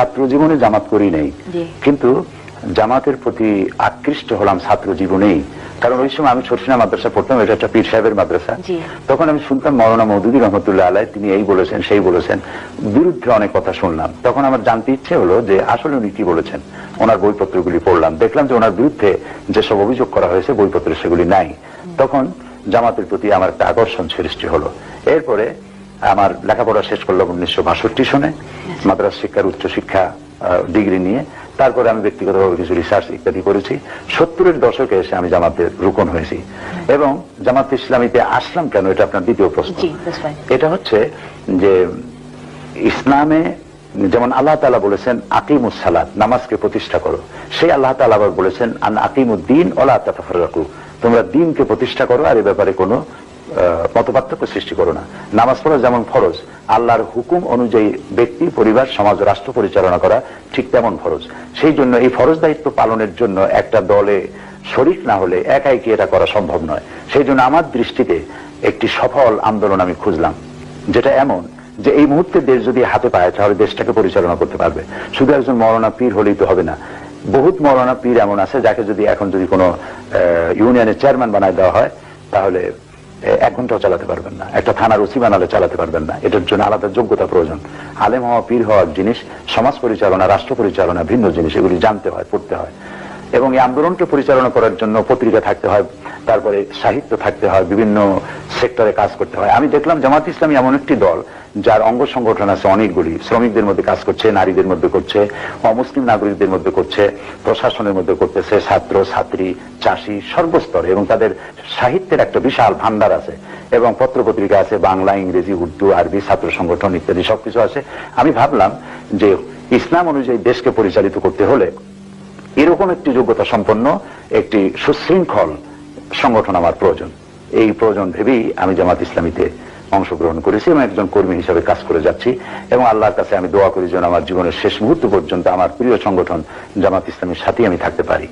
ছাত্র জীবনে জামাত করি নাই, কিন্তু জামাতের প্রতি আকৃষ্ট হলাম ছাত্র জীবনেই। কারণ ওই সময় আমি ছোটসিনা মাদ্রাসা পড়তাম, এটা একটা পীর সাহেবের মাদ্রাসা। তখন আমি শুনতাম মওলানা মওদুদী রহমতুল্লাহ আলাইহ তিনি এই বলেছেন সেই বলেছেন, বিরুদ্ধে অনেক কথা শুনলাম। তখন আমার জানতে ইচ্ছে হলো যে আসলে উনি কি বলেছেন। ওনার বইপত্রগুলি পড়লাম, দেখলাম যে ওনার বিরুদ্ধে যেসব অভিযোগ করা হয়েছে বইপত্রে সেগুলি নাই। তখন জামাতের প্রতি আমার একটা আকর্ষণ সৃষ্টি হলো। এরপরে আমার লেখাপড়া শেষ করলাম 1962 সনে, মাদ্রাসা শিক্ষার উচ্চশিক্ষা ডিগ্রি নিয়ে। তারপরে আমি ব্যক্তিগতভাবে কিছু রিসার্চ ইত্যাদি করেছি। 70-এর দশকে এসে আমি জামাতের রুকন হয়েছি। এবং জামাত ইসলামীতে আসলাম কেন, এটা আপনার দ্বিতীয় প্রশ্ন। এটা হচ্ছে যে ইসলামে যেমন আল্লাহ তাআলা বলেছেন আকিমুস সালাত, নামাজকে প্রতিষ্ঠা করো, সেই আল্লাহ তাআলা আবার বলেছেন আন আকিমুদ্দিন ওয়ালা তাতাফাররাকু, তোমরা দ্বীনকে প্রতিষ্ঠা করো আর এ ব্যাপারে কোনো মতপার্থক্য সৃষ্টি করো না। নামাজ পড়া যেমন ফরজ, আল্লাহর হুকুম অনুযায়ী ব্যক্তি, পরিবার, সমাজ, রাষ্ট্র পরিচালনা করা ঠিক তেমন ফরজ। সেই জন্য এই ফরজ দায়িত্ব পালনের জন্য একটা দলে শরীক না হলে একাই কি এটা করা সম্ভব নয়। সেই জন্য আমার দৃষ্টিতে একটি সফল আন্দোলন আমি খুঁজলাম, যেটা এমন যে এই মুহূর্তে দেশ যদি হাতে পায় তাহলে দেশটাকে পরিচালনা করতে পারবে। শুধু একজন মওলানা পীর হলেই তো হবে না। বহুত মওলানা পীর এমন আছে যাকে যদি এখন যদি কোনো ইউনিয়নের চেয়ারম্যান বানায় দেওয়া হয় তাহলে 1 ঘন্টাও চালাতে পারবেন না, একটা থানার ওসি বানালে চালাতে পারবেন না। এটার জন্য আলাদা যোগ্যতা প্রয়োজন। আলেম হওয়া, পীর হওয়ার জিনিস, সমাজ পরিচালনা, রাষ্ট্র পরিচালনা ভিন্ন জিনিস, এগুলি জানতে হয়, পড়তে হয়। এবং এই আন্দোলনকে পরিচালনা করার জন্য পত্রিকা থাকতে হয়, তারপরে সাহিত্য থাকতে হয়, বিভিন্ন সেক্টরে কাজ করতে হয়। আমি দেখলাম জামাত ইসলামী এমন একটি দল যার অঙ্গ সংগঠন আছে অনেকগুলি, শ্রমিকদের মধ্যে কাজ করছে, নারীদের মধ্যে করছে, অমুসলিম নাগরিকদের মধ্যে করছে, প্রশাসনের মধ্যে করতেছে, ছাত্র ছাত্রী, চাষি, সর্বস্তরে, এবং তাদের সাহিত্যের একটা বিশাল ভান্ডার আছে, এবং পত্রপত্রিকা আছে বাংলা, ইংরেজি, উর্দু, আরবি, ছাত্র সংগঠন ইত্যাদি সবকিছু আছে। আমি ভাবলাম যে ইসলাম অনুযায়ী দেশকে পরিচালিত করতে হলে এরকম একটি যোগ্যতা সম্পন্ন একটি সুশৃঙ্খল সংগঠন আমার প্রয়োজন। এই প্রয়োজন ভেবেই আমি জামাত ইসলামীতে অংশগ্রহণ করেছি এবং একজন কর্মী হিসেবে কাজ করে যাচ্ছি। এবং আল্লাহর কাছে আমি দোয়া করি যেন আমার জীবনের শেষ মুহূর্ত পর্যন্ত আমার প্রিয় সংগঠন জামাত ইসলামীর সাথেই আমি থাকতে পারি।